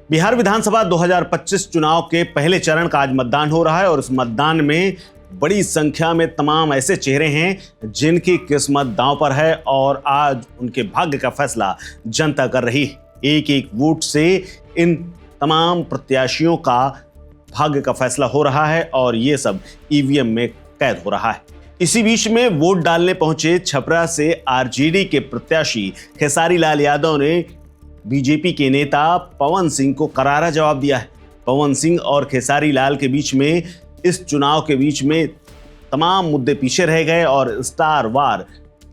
बिहार विधानसभा 2025 चुनाव के पहले चरण का आज मतदान हो रहा है और इस मतदान में बड़ी संख्या में तमाम ऐसे चेहरे हैं जिनकी किस्मत दांव पर है और आज उनके भाग्य का फैसला जनता कर रही है। एक एक वोट से इन तमाम प्रत्याशियों का भाग्य का फैसला हो रहा है और ये सब ईवीएम में कैद हो रहा है। इसी बीच में वोट डालने पहुंचे छपरा से आरजेडी के प्रत्याशी खेसारी लाल यादव ने बीजेपी के नेता पवन सिंह को करारा जवाब दिया है। पवन सिंह और खेसारी लाल के बीच में इस चुनाव के बीच में तमाम मुद्दे पीछे रह गए और स्टार वार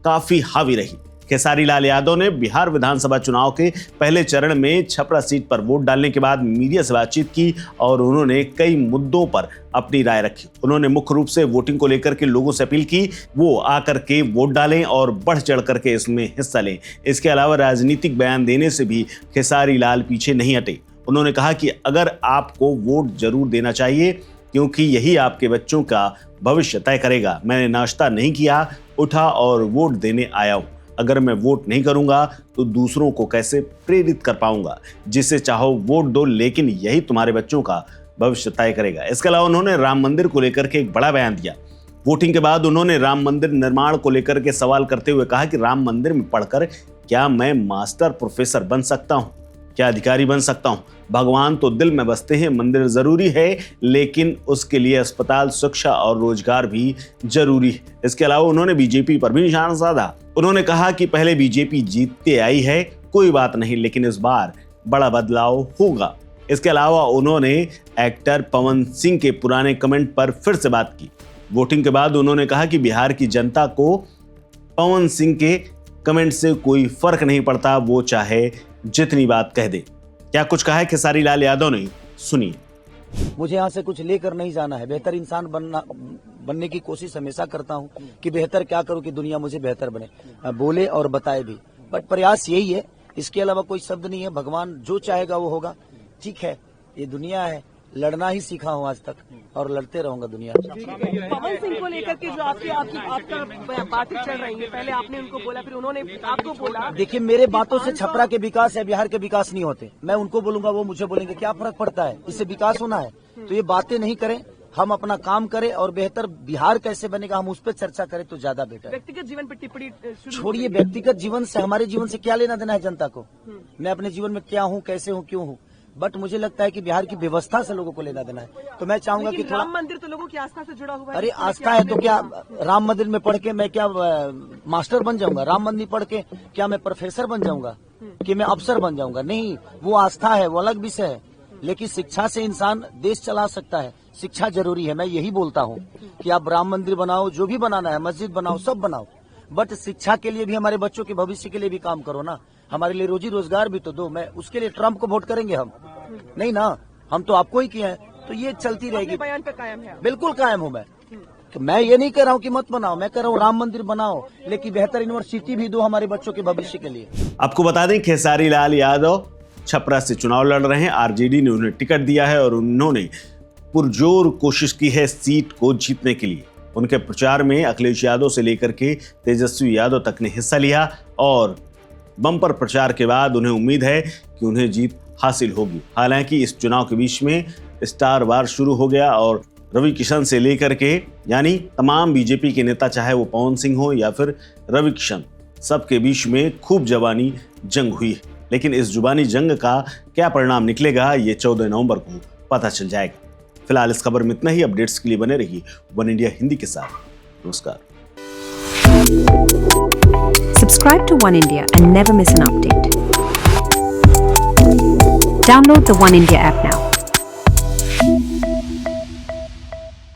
काफी हावी रही। खेसारी लाल यादव ने बिहार विधानसभा चुनाव के पहले चरण में छपरा सीट पर वोट डालने के बाद मीडिया से बातचीत की और उन्होंने कई मुद्दों पर अपनी राय रखी। उन्होंने मुख्य रूप से वोटिंग को लेकर के लोगों से अपील की वो आकर के वोट डालें और बढ़ चढ़ करके इसमें हिस्सा लें। इसके अलावा राजनीतिक बयान देने से भी खेसारी लाल पीछे नहीं हटे। उन्होंने कहा कि अगर आपको वोट जरूर देना चाहिए क्योंकि यही आपके बच्चों का भविष्य तय करेगा। मैंने नाश्ता नहीं किया, उठा और वोट देने आया हूं। अगर मैं वोट नहीं करूंगा तो दूसरों को कैसे प्रेरित कर पाऊंगा। जिसे चाहो वोट दो, लेकिन यही तुम्हारे बच्चों का भविष्य तय करेगा। इसके अलावा उन्होंने राम मंदिर को लेकर के एक बड़ा बयान दिया। वोटिंग के बाद उन्होंने राम मंदिर निर्माण को लेकर के सवाल करते हुए कहा कि राम मंदिर में पढ़कर क्या मैं मास्टर प्रोफेसर बन सकता हूं, क्या अधिकारी बन सकता हूं? भगवान तो दिल में बसते हैं, मंदिर जरूरी है, लेकिन उसके लिए अस्पताल, शिक्षा और रोजगार भी जरूरी है। इसके अलावा उन्होंने बीजेपी पर भी निशाना साधा। उन्होंने कहा कि पहले बीजेपी जीतते आई है, कोई बात नहीं, लेकिन इस बार बड़ा बदलाव होगा। इसके अलावा उन्होंने एक्टर पवन सिंह के पुराने कमेंट पर फिर से बात की। वोटिंग के बाद उन्होंने कहा कि बिहार की जनता को पवन सिंह के कमेंट से कोई फर्क नहीं पड़ता, वो चाहे जितनी बात कह दे। क्या कुछ कहा है खेसारी लाल यादव ने, सुनिए। मुझे यहाँ से कुछ लेकर नहीं जाना है। बेहतर इंसान बनने की कोशिश हमेशा करता हूँ कि बेहतर क्या करूँ कि दुनिया मुझे बेहतर बने, बोले और बताए भी। बट प्रयास यही है, इसके अलावा कोई शब्द नहीं है। भगवान जो चाहेगा वो होगा। ठीक है, ये दुनिया है, लड़ना ही सीखा हूँ आज तक और लड़ते रहूंगा दुनिया में। पवन सिंह को लेकर के जो आपका बातें चल रही है, पहले आपने उनको बोला, फिर उन्होंने आपको बोला। देखिए, मेरे बातों से छपरा के विकास या बिहार के विकास नहीं होते। मैं उनको बोलूंगा, वो मुझे बोलेंगे, क्या फर्क पड़ता है? इससे विकास होना है तो ये बातें नहीं करें, हम अपना काम करें और बेहतर बिहार कैसे बनेगा हम उस पर चर्चा करें तो ज्यादा बेटर। व्यक्तिगत जीवन पर टिप्पणी छोड़िए, व्यक्तिगत जीवन से हमारे जीवन से क्या लेना देना है जनता को? मैं अपने जीवन में क्या हूँ, कैसे हूँ, क्यों हूँ? बट मुझे लगता है कि बिहार की व्यवस्था से लोगों को लेना देना है। तो मैं चाहूंगा कि थोड़ा, राम मंदिर तो लोगों की आस्था से जुड़ा हुआ है। अरे आस्था है तो क्या राम मंदिर में पढ़ के मैं क्या मास्टर बन जाऊंगा? राम मंदिर पढ़ के क्या मैं प्रोफेसर बन जाऊंगा कि मैं अफसर बन जाऊंगा? नहीं, वो आस्था है, वो अलग विषय है। लेकिन शिक्षा से इंसान देश चला सकता है। शिक्षा जरूरी है। मैं यही बोलता हूँ कि आप राम मंदिर बनाओ, जो भी बनाना है, मस्जिद बनाओ, सब बनाओ, बट शिक्षा के लिए भी, हमारे बच्चों के भविष्य के लिए भी काम करो ना। हमारे लिए रोजी रोजगार भी तो दो। मैं उसके लिए ट्रम्प को वोट करेंगे हम? नहीं ना, हम तो आपको ही किए हैं। तो ये चलती रहेगी। बयान पे कायम है? बिल्कुल कायम हूँ मैं ये नहीं कह रहा हूँ कि मत बनाओ, मैं कह रहा हूँ राम मंदिर बनाओ, लेकिन बेहतर यूनिवर्सिटी भी दो हमारे बच्चों के भविष्य के लिए। आपको बता दें खेसारी लाल यादव छपरा से चुनाव लड़ रहे हैं। आरजेडी ने उन्हें टिकट दिया है और उन्होंने पुरजोर कोशिश की है सीट को जीतने के लिए। उनके प्रचार में अखिलेश यादव से लेकर के तेजस्वी यादव तक ने हिस्सा लिया और बम्पर प्रचार के बाद उन्हें उम्मीद है कि उन्हें जीत हासिल होगी। हालांकि इस चुनाव के बीच में स्टार वार शुरू हो गया और रवि किशन से लेकर के यानी तमाम बीजेपी के नेता, चाहे वो पवन सिंह हो या फिर रवि किशन, सबके बीच में खूब जवानी जंग हुई है। लेकिन इस जुबानी जंग का क्या परिणाम निकलेगा, ये 14 नवंबर को पता चल जाएगा। फिलहाल इस खबर में इतना ही। अपडेट्स के लिए बने रहिए वन इंडिया हिंदी के साथ। नमस्कार। Subscribe to One India and never miss an update. Download the One India app